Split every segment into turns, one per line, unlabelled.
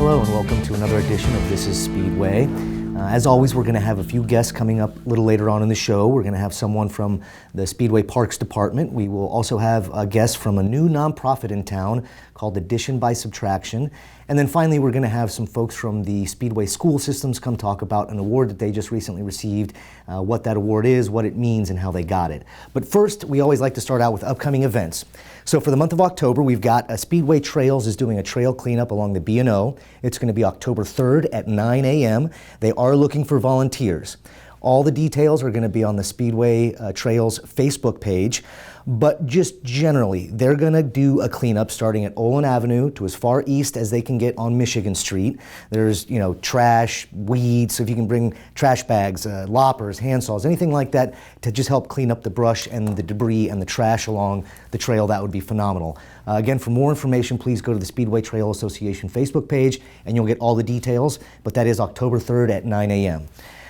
Hello and welcome to another edition of This is Speedway. As always, we're going to have a few guests coming up a little later on in the show. We're going to have someone from the Speedway Parks Department. We will also have a guest from a new nonprofit in town called Addition by Subtraction. And then finally, we're going to have some folks from the Speedway school systems come talk about an award that they just recently received, what that award is, what it means, and how they got it. But first, we always like to start out with upcoming events. So for the month of October, we've got Speedway Trails is doing a trail cleanup along the B&O. It's going to be October 3rd at 9 a.m. They are looking for volunteers. All the details are going to be on the Speedway Trails Facebook page, but just generally, they're going to do a cleanup starting at Olin Avenue to as far east as they can get on Michigan Street. There's, trash, weeds, so if you can bring trash bags, loppers, handsaws, anything like that to just help clean up the brush and the debris and the trash along the trail, that would be phenomenal. Again, for more information, please go to the Speedway Trail Association Facebook page and you'll get all the details, but that is October 3rd at 9 a.m.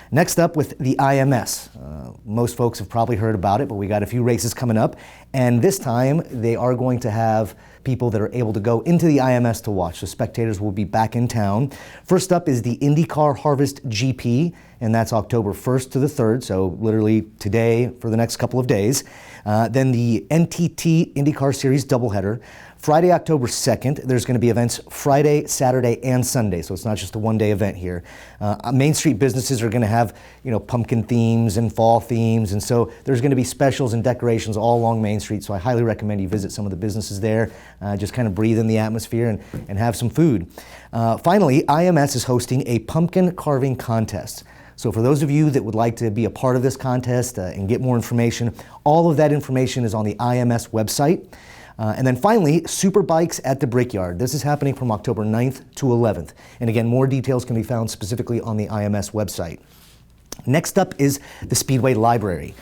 Next up with the IMS. Most folks have probably heard about it, but we got a few races coming up. And this time they are going to have people that are able to go into the IMS to watch. So spectators will be back in town. First up is the IndyCar Harvest GP, and that's October 1st to the 3rd, so literally today for the next couple of days. Then the NTT IndyCar Series doubleheader. Friday, October 2nd, there's going to be events Friday, Saturday, and Sunday, so it's not just a one-day event here. Main Street businesses are going to have, pumpkin themes and fall themes, and so there's going to be specials and decorations all along Main Street, so I highly recommend you visit some of the businesses there, just kind of breathe in the atmosphere and have some food. Finally, IMS is hosting a pumpkin carving contest. So for those of you that would like to be a part of this contest and get more information, all of that information is on the IMS website. And then finally, Super Bikes at the Brickyard. This is happening from October 9th to 11th. And again, more details can be found specifically on the IMS website. Next up is the Speedway Library.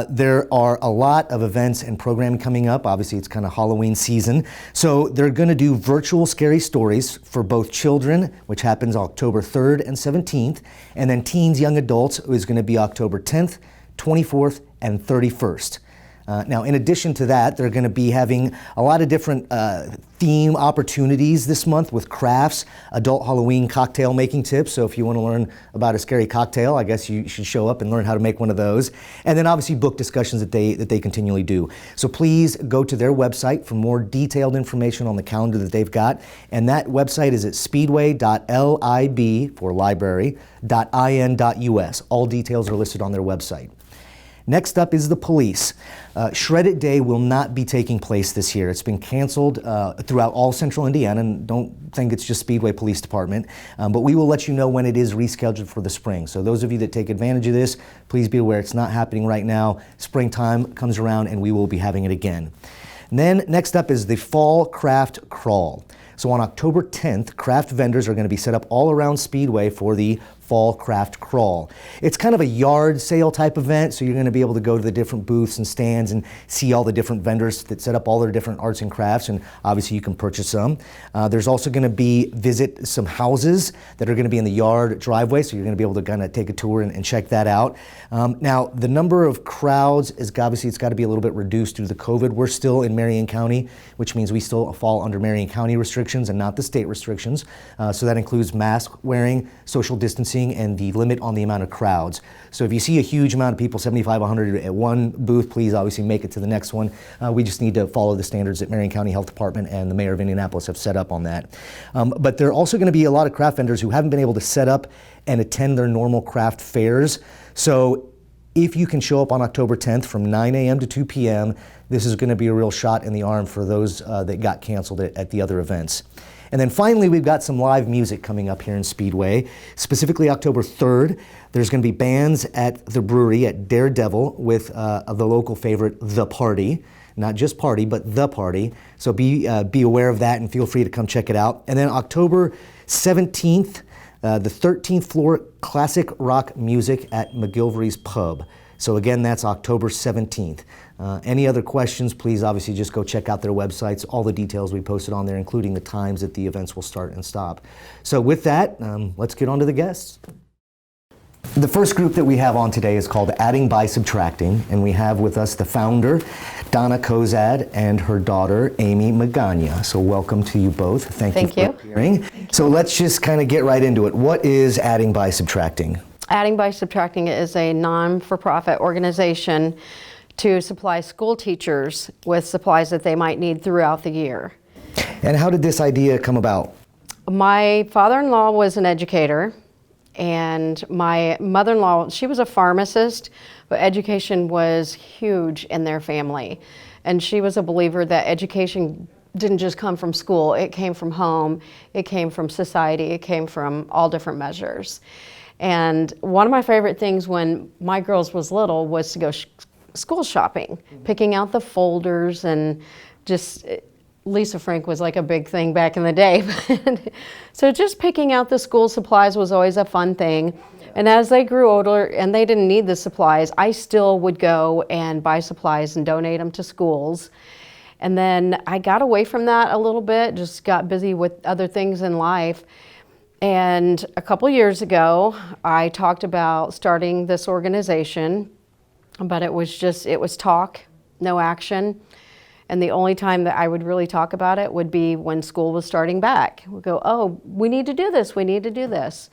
There are a lot of events and programming coming up. Obviously, it's kind of Halloween season. So they're going to do virtual scary stories for both children, which happens October 3rd and 17th, and then teens, young adults, is going to be October 10th, 24th, and 31st. Now, in addition to that, they're going to be having a lot of different theme opportunities this month with crafts, adult Halloween cocktail making tips. So if you want to learn about a scary cocktail, I guess you should show up and learn how to make one of those. And then obviously book discussions that they continually do. So please go to their website for more detailed information on the calendar that they've got. And that website is at speedway.lib for library.in.us. All details are listed on their website. Next up is the police. Shred It Day will not be taking place this year. It's been canceled throughout all central Indiana, and don't think it's just Speedway Police Department, but we will let you know when it is rescheduled for the spring. So those of you that take advantage of this, please be aware it's not happening right now. Springtime comes around and we will be having it again. And then next up is the Fall Craft Crawl. So on October 10th, craft vendors are going to be set up all around Speedway for the Fall Craft Crawl. It's kind of a yard sale type event, so you're going to be able to go to the different booths and stands and see all the different vendors that set up all their different arts and crafts, and obviously you can purchase some. There's also going to be visit some houses that are going to be in the yard driveway, so you're going to be able to kind of take a tour and check that out. Now, the number of crowds is obviously it's got to be a little bit reduced due to the COVID. We're still in Marion County, which means we still fall under Marion County restrictions and not the state restrictions. So that includes mask wearing, social distancing, and the limit on the amount of crowds. So if you see a huge amount of people, 75, 100 at one booth, please obviously make it to the next one. We just need to follow the standards that Marion County Health Department and the Mayor of Indianapolis have set up on that. But there are also going to be a lot of craft vendors who haven't been able to set up and attend their normal craft fairs. So if you can show up on October 10th from 9 a.m. to 2 p.m., this is going to be a real shot in the arm for those that got canceled at the other events. And then finally, we've got some live music coming up here in Speedway. Specifically October 3rd, there's going to be bands at the brewery at Daredevil with the local favorite, The Party. Not just Party, but The Party. So be aware of that and feel free to come check it out. And then October 17th, the 13th floor classic rock music at McGilvery's Pub. So again, that's October 17th. Any other questions, please obviously just go check out their websites. All the details we posted on there, including the times that the events will start and stop. So with that, let's get on to the guests. The first group that we have on today is called Adding by Subtracting, and we have with us the founder, Donna Kozad, and her daughter, Amy Magana. So welcome to you both. Thank you for appearing. So let's just kind of get right into it. What is Adding by Subtracting?
Adding by Subtracting is a non-for-profit organization to supply school teachers with supplies that they might need throughout the year.
And how did this idea come about?
My father-in-law was an educator, and my mother-in-law, she was a pharmacist, but education was huge in their family. And she was a believer that education didn't just come from school, it came from home, it came from society, it came from all different measures. And one of my favorite things when my girls was little was to go school shopping, picking out the folders, and just Lisa Frank was like a big thing back in the day. So just picking out the school supplies was always a fun thing. And as they grew older and they didn't need the supplies, I still would go and buy supplies and donate them to schools. And then I got away from that a little bit, just got busy with other things in life. And a couple years ago, I talked about starting this organization, but it was talk, no action. And the only time that I would really talk about it would be when school was starting back. We'd go, oh, we need to do this, we need to do this.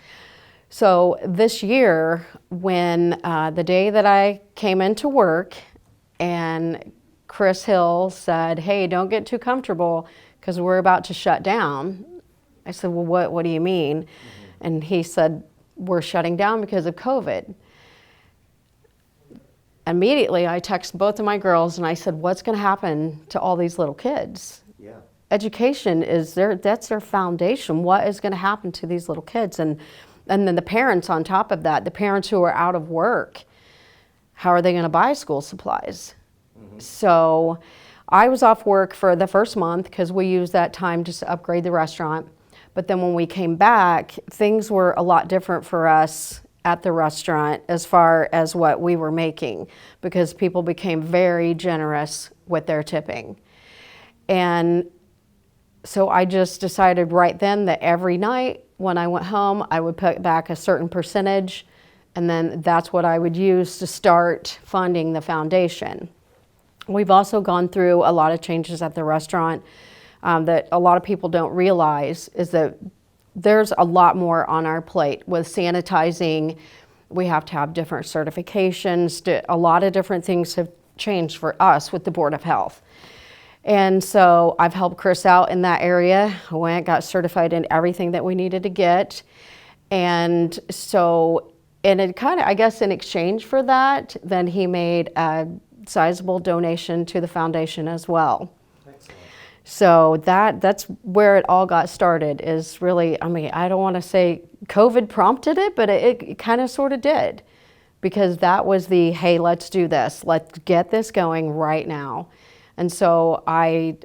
So this year, when the day that I came into work and Chris Hill said, hey, don't get too comfortable because we're about to shut down. I said, well, what do you mean? Mm-hmm. And he said, we're shutting down because of COVID. Immediately, I texted both of my girls and I said, what's going to happen to all these little kids? Yeah. Education that's their foundation. What is going to happen to these little kids? And then the parents on top of that, the parents who are out of work, how are they going to buy school supplies? Mm-hmm. So I was off work for the first month because we used that time just to upgrade the restaurant. But then when we came back, things were a lot different for us at the restaurant as far as what we were making, because people became very generous with their tipping. And so I just decided right then that every night when I went home, I would put back a certain percentage, and then that's what I would use to start funding the foundation. We've also gone through a lot of changes at the restaurant that a lot of people don't realize is that there's a lot more on our plate with sanitizing. We have to have different certifications. A lot of different things have changed for us with the Board of Health. And so I've helped Chris out in that area. I went, got certified in everything that we needed to get. And so, and it kind of, I guess in exchange for that, then he made a sizable donation to the foundation as well. So that's where it all got started, is really, I mean, I don't want to say COVID prompted it, but it kind of sort of did, because that was the, hey, let's do this. Let's get this going right now. And so I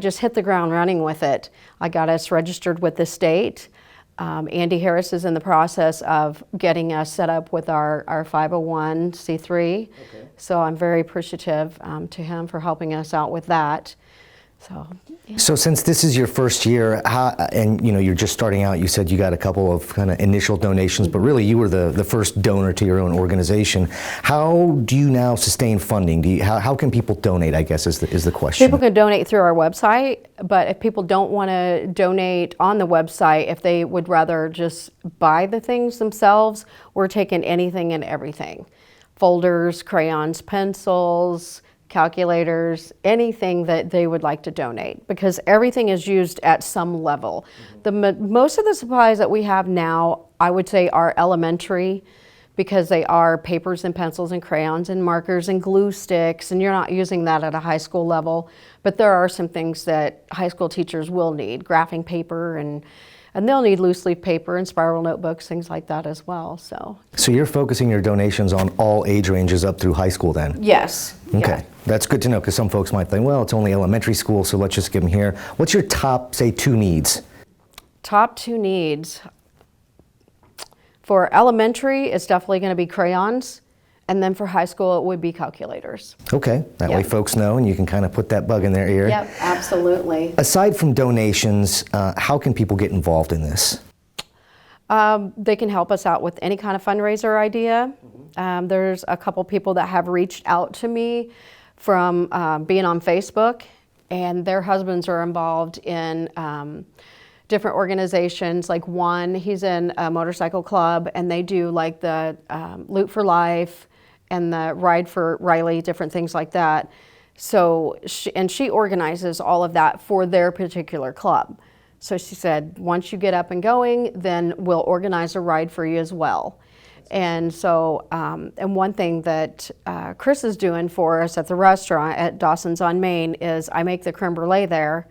just hit the ground running with it. I got us registered with the state. Andy Harris is in the process of getting us set up with our 501c3. Okay. So I'm very appreciative to him for helping us out with that. So, yeah. So
since this is your first year, and you're just starting out, you said you got a couple of kind of initial donations, but really you were the first donor to your own organization. How do you now sustain funding? How can people donate, I guess, is the question.
People can donate through our website, but if people don't want to donate on the website, if they would rather just buy the things themselves, we're taking anything and everything. Folders, crayons, pencils, calculators, anything that they would like to donate, because everything is used at some level. Mm-hmm. Most of the supplies that we have now, I would say, are elementary, because they are papers and pencils and crayons and markers and glue sticks, and you're not using that at a high school level. But there are some things that high school teachers will need, graphing paper, and they'll need loose leaf paper and spiral notebooks, things like that as well. So
you're focusing your donations on all age ranges up through high school then?
Yes.
Okay,
yeah.
That's good to know, because some folks might think, well, it's only elementary school, so let's just give them here. What's your top, say, 2 needs?
Top 2 needs. For elementary, it's definitely going to be crayons. And then for high school, it would be calculators.
Okay, that way folks know, and you can kind of put that bug in their ear.
Yep, absolutely.
Aside from donations, how can people get involved in this?
They can help us out with any kind of fundraiser idea. There's a couple people that have reached out to me from being on Facebook, and their husbands are involved in different organizations. Like one, he's in a motorcycle club, and they do like the Loot for Life and the Ride for Riley, different things like that. So, she organizes all of that for their particular club. So she said, once you get up and going, then we'll organize a ride for you as well. And so, and one thing that Chris is doing for us at the restaurant at Dawson's on Main is I make the creme brulee there.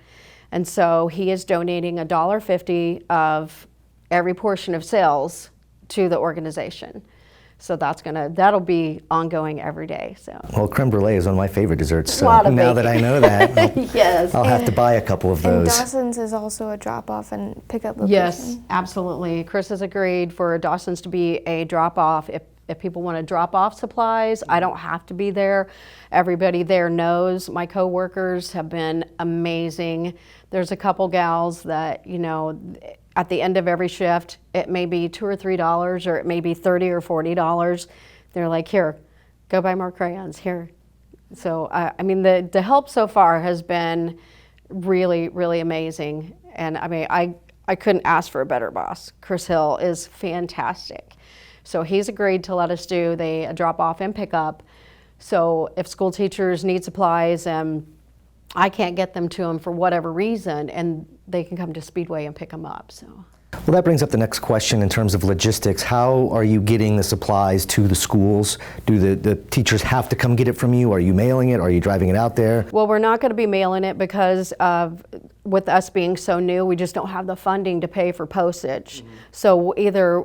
And so he is donating $1.50 of every portion of sales to the organization. So that'll be ongoing every day. So.
Well, creme brulee is one of my favorite desserts. So
now
that I know that,
yes,
I'll have to buy a couple of those.
And Dawson's is also a drop-off and pickup location.
Yes, absolutely. Chris has agreed for Dawson's to be a drop-off. If people want to drop off supplies, I don't have to be there. Everybody there knows. My coworkers have been amazing. There's a couple gals that, at the end of every shift, it may be $2 or $3, or it may be $30 or $40. They're like, here, go buy more crayons, here. So, the help so far has been really, really amazing. And I couldn't ask for a better boss. Chris Hill is fantastic. So he's agreed to let us do the drop off and pick up. So if school teachers need supplies and I can't get them to them for whatever reason, and they can come to Speedway and pick them up. So.
Well, that brings up the next question in terms of logistics. How are you getting the supplies to the schools? Do the teachers have to come get it from you? Are you mailing it? Are you driving it out there?
Well, we're not going to be mailing it because with us being so new, we just don't have the funding to pay for postage. Mm-hmm. So either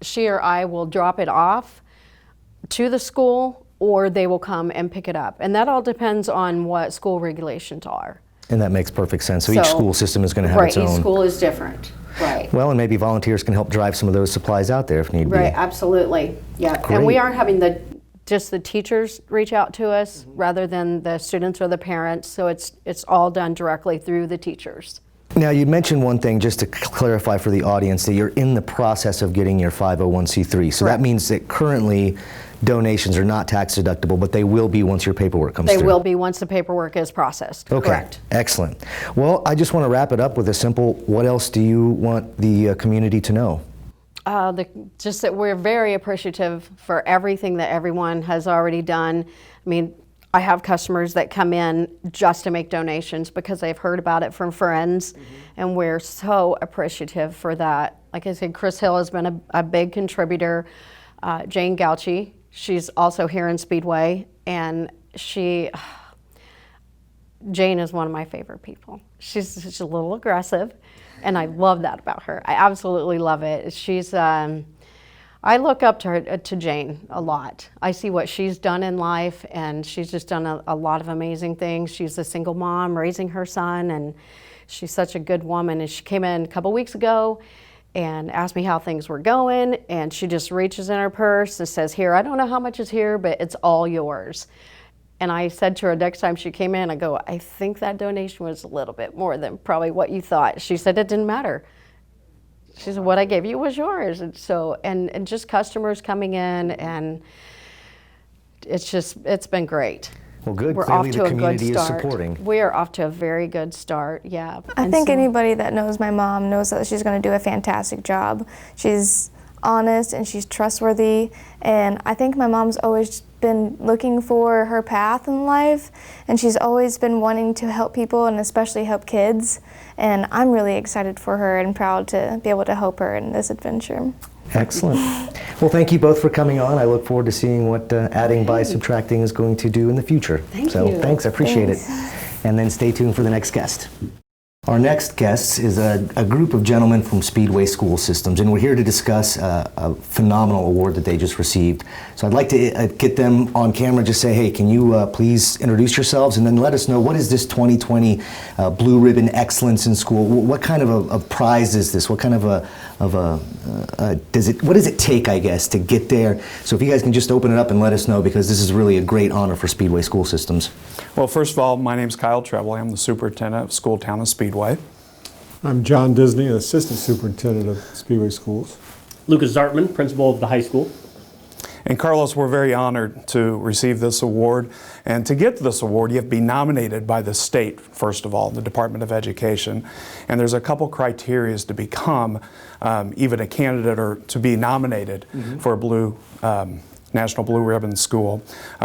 she or I will drop it off to the school, or they will come and pick it up. And that all depends on what school regulations are.
And that makes perfect sense. So each school system is going to have its own.
Right, each school is different. Right.
Well, and maybe volunteers can help drive some of those supplies out there if need be.
Right, absolutely. Yeah.
Great.
And we are having just the teachers reach out to us rather than the students or the parents. So it's all done directly through the teachers.
Now, you mentioned one thing, just to clarify for the audience, that you're in the process of getting your 501c3. So that means that currently donations are not tax deductible, but they will be once your paperwork comes through.
They will be once the papaperwork is processed.
Okay,
correct.
Excellent. Well, I just want to wrap it up with a simple, what else do you want the community to know?
Just that we're very appreciative for everything that everyone has already done. I have customers that come in just to make donations because they've heard about it from friends, and we're so appreciative for that. Like I said, Chris Hill has been a big contributor. Jane Gauchi, she's also here in Speedway, and Jane is one of my favorite people. She's a little aggressive, and I love that about her. I absolutely love it. I look up to Jane a lot. I see what she's done in life, and she's just done a lot of amazing things. She's a single mom raising her son, and she's such a good woman. And she came in a couple weeks ago and asked me how things were going, and she just reaches in her purse and says, here, I don't know how much is here, but it's all yours. And I said to her next time she came in, I go, I think that donation was a little bit more than probably what you thought. She said it didn't matter. She said, what I gave you was yours. And so, and just customers coming in, and it's been great.
Well, good.
We're
Clearly
off to
the
a good
community is
start.
supporting.
We are off to a very good start, yeah.
I think anybody that knows my mom knows that she's going to do a fantastic job. She's honest and she's trustworthy, and I think my mom's always been looking for her path in life, and she's always been wanting to help people and especially help kids, and I'm really excited for her and proud to be able to help her in this adventure.
Excellent. Well, thank you both for coming on. I look forward to seeing what adding by subtracting is going to do in the future.
Thank
you. Thanks, I appreciate it. And then stay tuned for the next guest. Our next guest is a group of gentlemen from Speedway School Systems, and we're here to discuss a phenomenal award that they just received. So I'd like to get them on camera, just say, hey, can you please introduce yourselves, and then let us know, what is this 2020 Blue Ribbon Excellence in School? What kind of a prize is this? What kind of what does it take, I guess, to get there? So if you guys can just open it up and let us know, because this is really a great honor for Speedway School Systems.
Well, first of all, my name's Kyle Treble. I'm the superintendent of School Town of Speedway. I'm John Disney, Assistant Superintendent of Speedway Schools.
Lucas Zartman, principal of the high school.
And Carlos, we're very honored to receive this award. And to get this award, you have to be nominated by the state, first of all, the Department of Education. And there's a couple criteria to become even a candidate or to be nominated for a National Blue Ribbon School.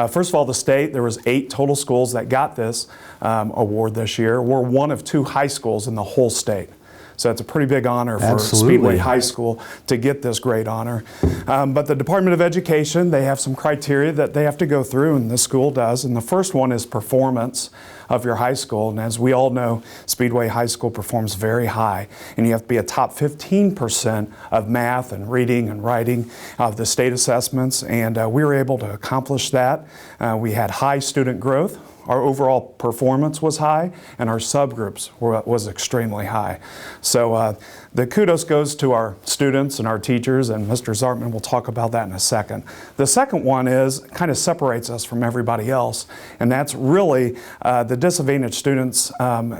First of all, the state, there was 8 total schools that got this award this year. We're one of 2 high schools in the whole state. So it's a pretty big honor for Speedway High School to get this great honor. But the Department of Education, they have some criteria that they have to go through, and the school does. And the first one is performance of your high school. And as we all know, Speedway High School performs very high. And you have to be a top 15% of math and reading and writing of the state assessments. And we were able to accomplish that. We had high student growth. Our overall performance was high, and our subgroups was extremely high. So the kudos goes to our students and our teachers, and Mr. Zartman will talk about that in a second. The second one kind of separates us from everybody else, and that's really the disadvantaged students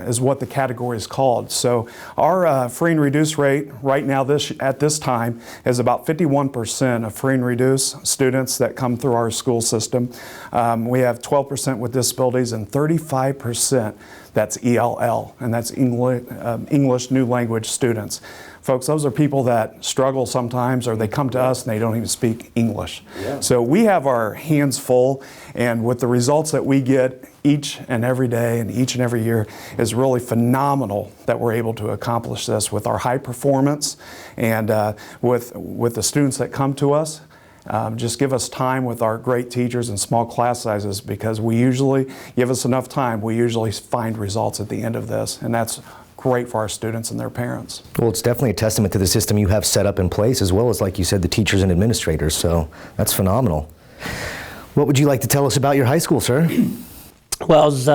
is what the category is called. So our free and reduced rate right now at this time is about 51% of free and reduced students that come through our school system. We have 12% with disabilities and 35% that's ELL, and that's English New Language students. Folks, those are people that struggle sometimes, or they come to us and they don't even speak English. Yeah. So we have our hands full, and with the results that we get each and every day and each and every year is really phenomenal that we're able to accomplish this with our high performance and with the students that come to us. Just give us time with our great teachers and small class sizes, because we usually give us enough time. We usually find results at the end of this, and that's great for our students and their parents.
Well, it's definitely a testament to the system you have set up in place, as well as, like you said, the teachers and administrators, so that's phenomenal. What would you like to tell us about your high school, sir?
Well, as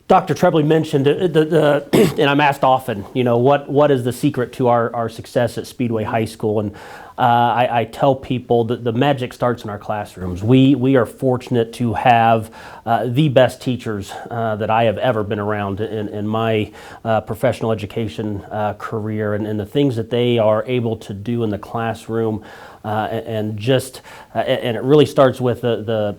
Dr. Trebley mentioned, and I'm asked often, you know, what is the secret to our success at Speedway High School? And I tell people that the magic starts in our classrooms. We are fortunate to have the best teachers that I have ever been around in my professional education career, and the things that they are able to do in the classroom, and it really starts with the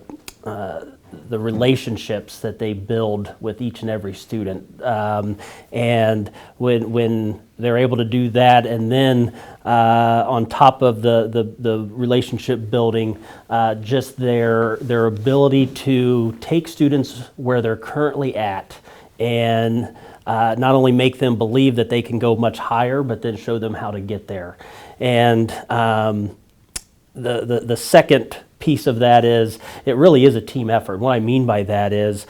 relationships that they build with each and every student, and when they're able to do that, and then on top of the relationship building, just their ability to take students where they're currently at, and not only make them believe that they can go much higher, but then show them how to get there. And the second piece of that is it really is a team effort. What I mean by that is,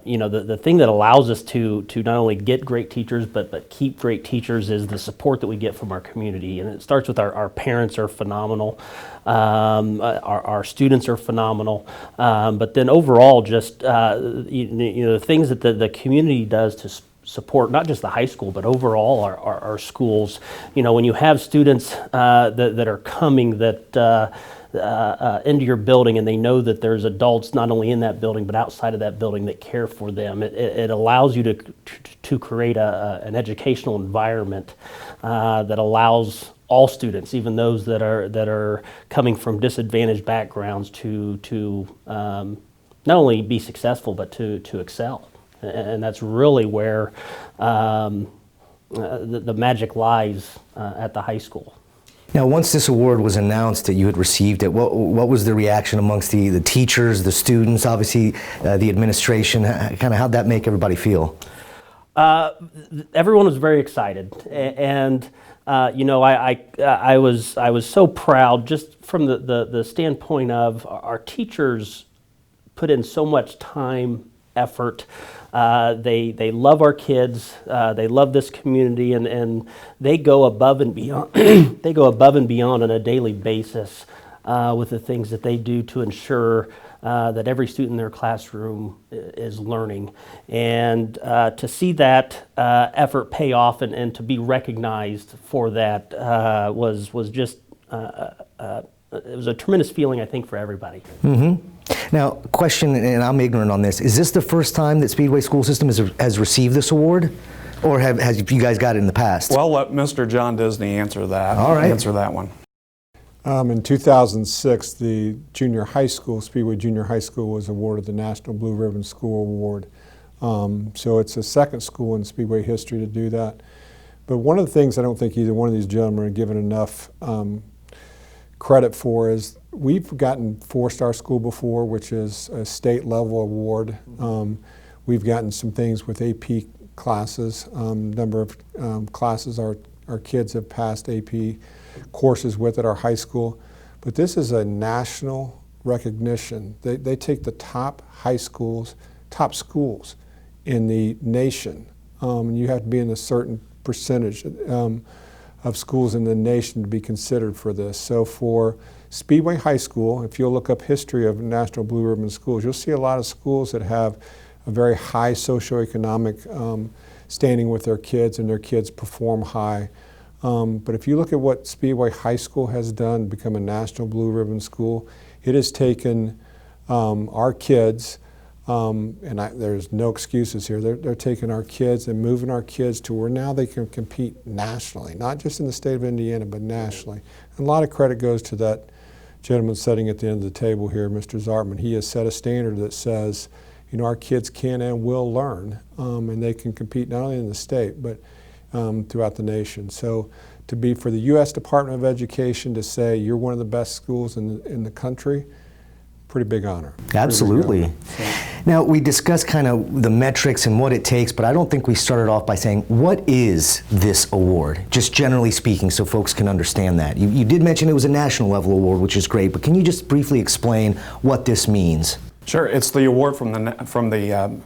you know, the thing that allows us to not only get great teachers but keep great teachers is the support that we get from our community, and it starts with our parents are phenomenal, our students are phenomenal, but then overall just you know, the things that the community does to support not just the high school but overall our schools. You know, when you have students that are coming into your building, and they know that there's adults not only in that building but outside of that building that care for them, it allows you to create an educational environment that allows all students, even those that are coming from disadvantaged backgrounds, to not only be successful but to excel. And that's really where the magic lies at the high school.
Now, once this award was announced that you had received it, what was the reaction amongst the teachers, the students, obviously the administration? Kind of how'd that make everybody feel?
Everyone was very excited, and you know, I was so proud just from the standpoint of our teachers put in so much time, effort. They love our kids. They love this community, and they go above and beyond. They go above and beyond on a daily basis with the things that they do to ensure that every student in their classroom is learning. And to see that effort pay off and to be recognized for that was just it was a tremendous feeling, I think, for everybody.
Mm-hmm. Now, question, and I'm ignorant on this, is this the first time that Speedway School System has received this award? Or have you guys got it in the past?
Well, let Mr. John Disney answer that.
All right.
Answer that one.
In 2006, the junior high school, Speedway Junior High School, was awarded the National Blue Ribbon School Award. So it's the second school in Speedway history to do that. But one of the things I don't think either one of these gentlemen are given enough credit for is we've gotten four-star school before, which is a state level award. We've gotten some things with AP classes, number of classes our kids have passed AP courses with at our high school. But this is a national recognition. They take the top high schools, top schools in the nation. You have to be in a certain percentage of schools in the nation to be considered for this. So for Speedway High School, if you'll look up history of National Blue Ribbon schools, you'll see a lot of schools that have a very high socioeconomic standing with their kids, and their kids perform high. But if you look at what Speedway High School has done to become a National Blue Ribbon school, it has taken our kids, there's no excuses here, they're taking our kids and moving our kids to where now they can compete nationally, not just in the state of Indiana, but nationally. And a lot of credit goes to that gentleman sitting at the end of the table here, Mr. Zartman. He has set a standard that says, you know, our kids can and will learn, and they can compete not only in the state, but throughout the nation. So to be for the U.S. Department of Education to say you're one of the best schools in the country, pretty big honor.
Absolutely.
Big honor. So.
Now, we discussed kind of the metrics and what it takes, but I don't think we started off by saying, what is this award, just generally speaking, so folks can understand that? You did mention it was a national level award, which is great, but can you just briefly explain what this means?
Sure, it's the award from the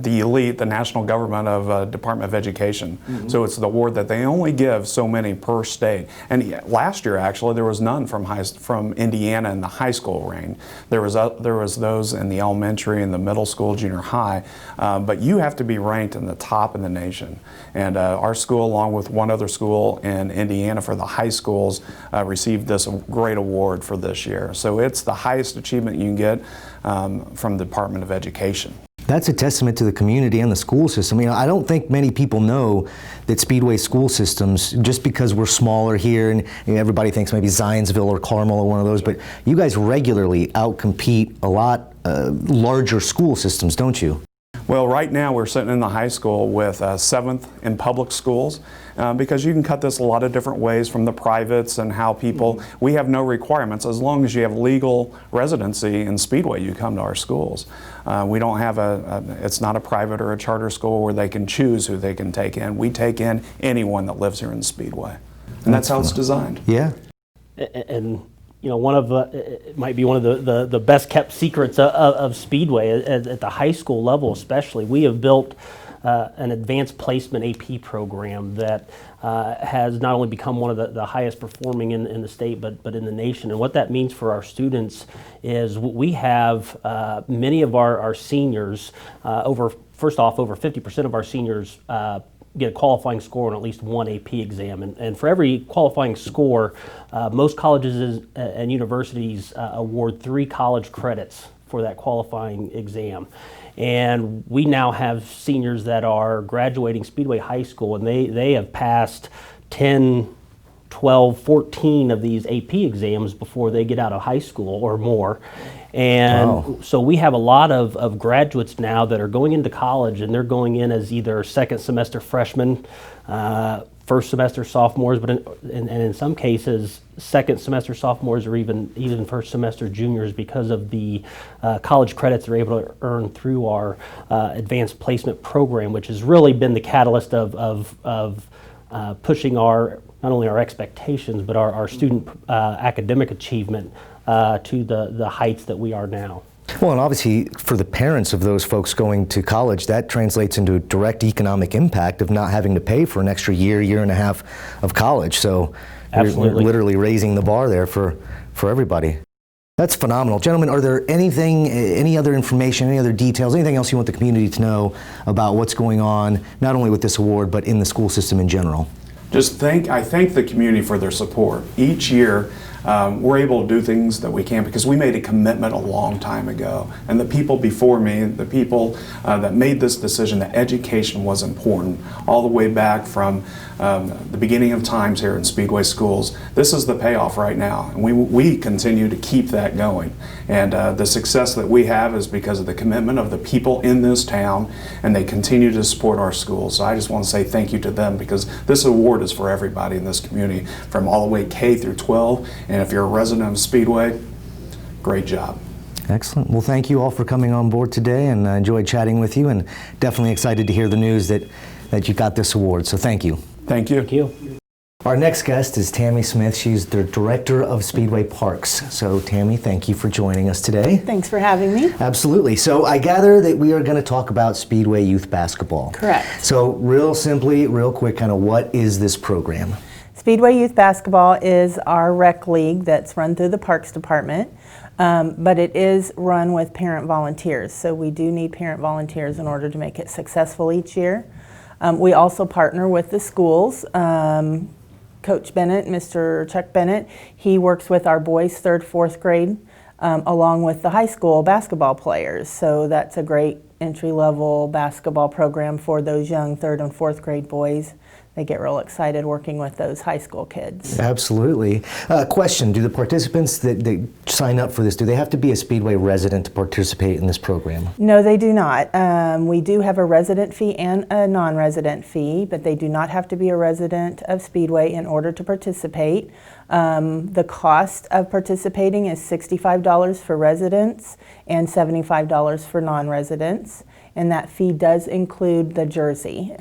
elite, the national government of Department of Education. Mm-hmm. So it's the award that they only give so many per state. And last year, actually, there was none from Indiana in the high school range. There was those in the elementary and the middle school, junior high. But you have to be ranked in the top in the nation. And our school, along with one other school in Indiana for the high schools, received this great award for this year. So it's the highest achievement you can get from the Department of Education.
That's a testament to the community and the school system. You know, I don't think many people know that Speedway school systems, just because we're smaller here and everybody thinks maybe Zionsville or Carmel or one of those, but you guys regularly outcompete a lot larger school systems, don't you?
Well, right now we're sitting in the high school with 7th in public schools because you can cut this a lot of different ways from the privates and how people, we have no requirements. As long as you have legal residency in Speedway, you come to our schools. We don't have it's not a private or a charter school where they can choose who they can take in. We take in anyone that lives here in Speedway. And that's how it's designed.
Yeah.
And you know, it might be one of the best kept secrets of Speedway at the high school level, especially. We have built an advanced placement AP program that has not only become one of the highest performing in the state, but in the nation. And what that means for our students is we have many of our seniors, first off, over 50% of our seniors get a qualifying score on at least one AP exam. And for every qualifying score, most colleges and universities award 3 college credits for that qualifying exam. And we now have seniors that are graduating Speedway High School, and they have passed 10, 12, 14 of these AP exams before they get out of high school or more. And so we have a lot of graduates now that are going into college, and they're going in as either second semester freshmen, first semester sophomores, but in some cases second semester sophomores or even first semester juniors, because of the college credits they're able to earn through our advanced placement program, which has really been the catalyst of pushing not only our expectations, but our student academic achievement to the heights that we are now.
Well, and obviously for the parents of those folks going to college, that translates into a direct economic impact of not having to pay for an extra year and a half of college. So we're literally raising the bar there for everybody. That's phenomenal. Gentlemen, are there any other information, any other details, anything else you want the community to know about what's going on, not only with this award, but in the school system in general?
I thank the community for their support. Each year, we're able to do things that we can because we made a commitment a long time ago. And the people before me, the people that made this decision that education was important, all the way back from the beginning of times here in Speedway schools, this is the payoff right now. And we continue to keep that going. And the success that we have is because of the commitment of the people in this town, and they continue to support our schools. So I just want to say thank you to them, because this award is for everybody in this community, from all the way K through 12. And if you're a resident of Speedway, great job.
Excellent. Well, thank you all for coming on board today, and I enjoyed chatting with you, and definitely excited to hear the news that you got this award. So thank you.
Thank you.
Thank you.
Our next guest is Tammy Smith. She's the Director of Speedway Parks. So Tammy, thank you for joining us today.
Thanks for having me.
Absolutely. So I gather that we are going to talk about Speedway Youth Basketball.
Correct.
So real simply, real quick, kind of what is this program?
Speedway Youth Basketball is our rec league that's run through the Parks Department, but it is run with parent volunteers. So we do need parent volunteers in order to make it successful each year. We also partner with the schools. Coach Bennett, Mr. Chuck Bennett, he works with our boys 3rd, 4th grade, along with the high school basketball players. So that's a great entry-level basketball program for those young 3rd and 4th grade boys. They get real excited working with those high school kids.
Absolutely. Question, do the participants that sign up for this, do they have to be a Speedway resident to participate in this program?
No, they do not. We do have a resident fee and a non-resident fee, but they do not have to be a resident of Speedway in order to participate. The cost of participating is $65 for residents and $75 for non-residents, and that fee does include the jersey.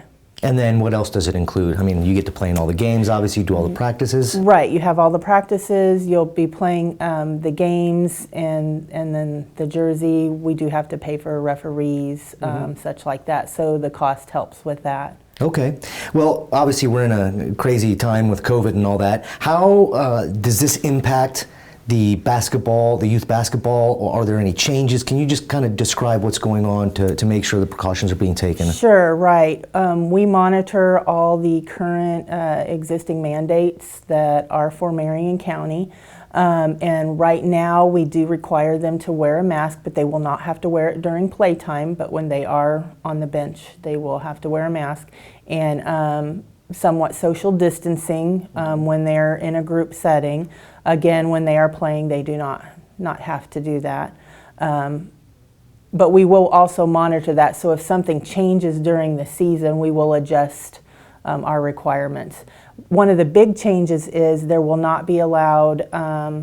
And then what else does it include? I mean, you get to play in all the games, obviously, you do all the practices.
Right, you have all the practices, you'll be playing the games, and then the jersey. We do have to pay for referees, such like that, so the cost helps with that.
Okay. Well, obviously we're in a crazy time with COVID and all that. How does this impact the basketball, the youth basketball, or are there any changes? Can you just kind of describe what's going on to make sure the precautions are being taken?
Sure, right. We monitor all the current existing mandates that are for Marion County. And right now we do require them to wear a mask, but they will not have to wear it during playtime. But when they are on the bench, they will have to wear a mask. And somewhat social distancing when they're in a group setting. Again, when they are playing, they do not have to do that. But we will also monitor that, so if something changes during the season, we will adjust our requirements. One of the big changes is there will not be allowed,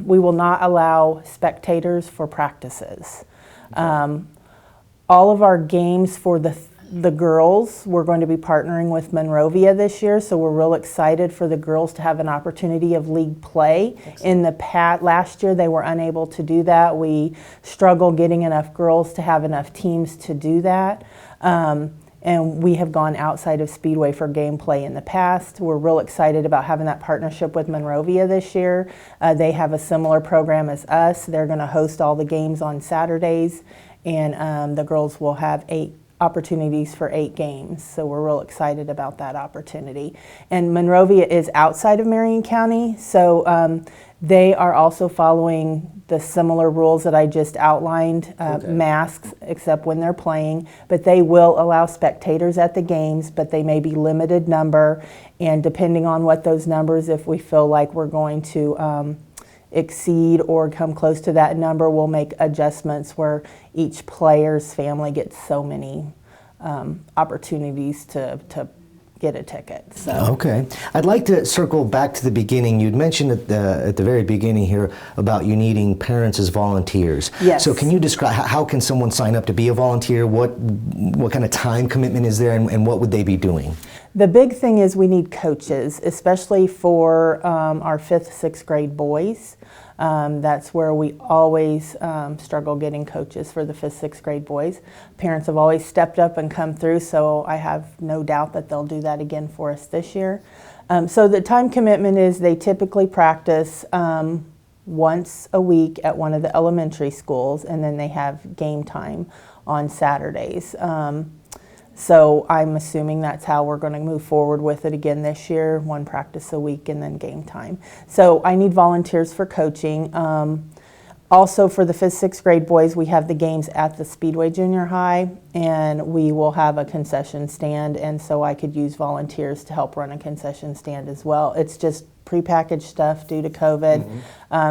we will not allow spectators for practices. All of our games for the girls, we're going to be partnering with Monrovia this year, so we're real excited for the girls to have an opportunity of league play. In the last year, they were unable to do that. We struggle getting enough girls to have enough teams to do that. And we have gone outside of Speedway for gameplay in the past. We're real excited about having that partnership with Monrovia this year. They have a similar program as us. They're going to host all the games on Saturdays, and the girls will have 8 opportunities for 8 games. So we're real excited about that opportunity. And Monrovia is outside of Marion County, so they are also following the similar rules that I just outlined, masks, except when they're playing, but they will allow spectators at the games, but they may be limited number, and depending on what those numbers, if we feel like we're going to exceed or come close to that number, we'll make adjustments where each player's family gets so many opportunities to get a ticket. So.
Okay. I'd like to circle back to the beginning. You'd mentioned at the very beginning here about you needing parents as volunteers.
Yes.
So can you describe how can someone sign up to be a volunteer? What kind of time commitment is there, and what would they be doing?
The big thing is we need coaches, especially for our 5th, 6th grade boys. That's where we always struggle getting coaches for the 5th, 6th grade boys. Parents have always stepped up and come through, so I have no doubt that they'll do that again for us this year. So the time commitment is they typically practice once a week at one of the elementary schools, and then they have game time on Saturdays. So I'm assuming that's how we're going to move forward with it again this year, 1 practice a week and then game time. So I need volunteers for coaching. Also for the 5th, 6th grade boys, we have the games at the Speedway Junior High, and we will have a concession stand, and so I could use volunteers to help run a concession stand as well. It's just prepackaged stuff due to COVID,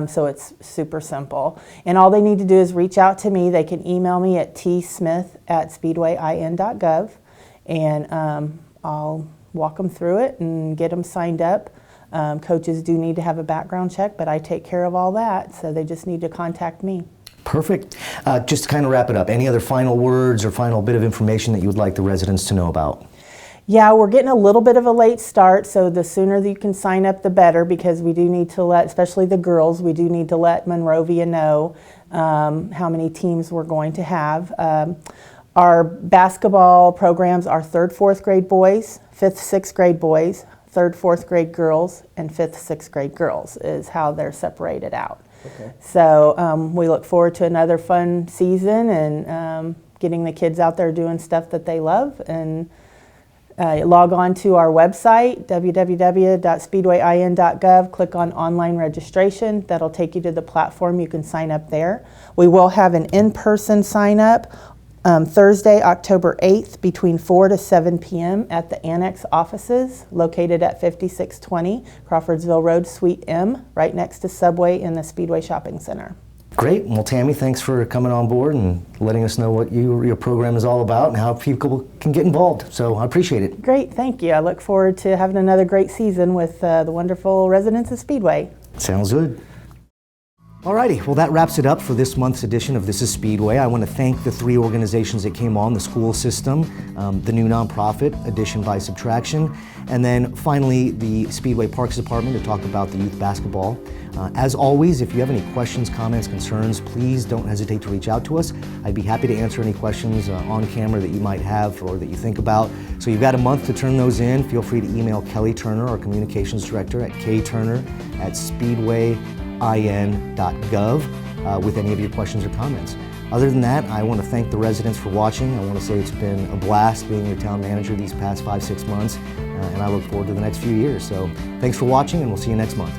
so it's super simple. And all they need to do is reach out to me. They can email me at tsmith@speedwayIN.gov, and I'll walk them through it and get them signed up. Coaches do need to have a background check, but I take care of all that, so they just need to contact me.
Perfect. Just to kind of wrap it up, any other final words or final bit of information that you would like the residents to know about?
Yeah, we're getting a little bit of a late start, so the sooner that you can sign up, the better, because we do need to let, especially the girls, we do need to let Monrovia know how many teams we're going to have. Our basketball programs are 3rd, 4th grade boys, 5th, 6th grade boys, 3rd, 4th grade girls, and 5th, 6th grade girls is how they're separated out.
Okay.
So we look forward to another fun season and getting the kids out there doing stuff that they love. And log on to our website, www.speedwayIN.gov, click on online registration. That'll take you to the platform. You can sign up there. We will have an in-person sign up Thursday, October 8th, between 4 to 7 p.m. at the Annex offices located at 5620 Crawfordsville Road, Suite M, right next to Subway in the Speedway Shopping Center.
Great. Well, Tammy, thanks for coming on board and letting us know what your program is all about and how people can get involved. So I appreciate it.
Great, thank you. I look forward to having another great season with the wonderful residents of Speedway.
Sounds good. Alrighty, well that wraps it up for this month's edition of This is Speedway. I want to thank the 3 organizations that came on, the school system, the new nonprofit, Addition by Subtraction, and then finally the Speedway Parks Department to talk about the youth basketball. As always, if you have any questions, comments, concerns, please don't hesitate to reach out to us. I'd be happy to answer any questions on camera that you might have or that you think about. So you've got a month to turn those in. Feel free to email Kelly Turner, our communications director, at kturner@speedwayIN.gov with any of your questions or comments. Other than that, I want to thank the residents for watching. I want to say it's been a blast being your town manager these past 5-6 months, and I look forward to the next few years. So thanks for watching, and we'll see you next month.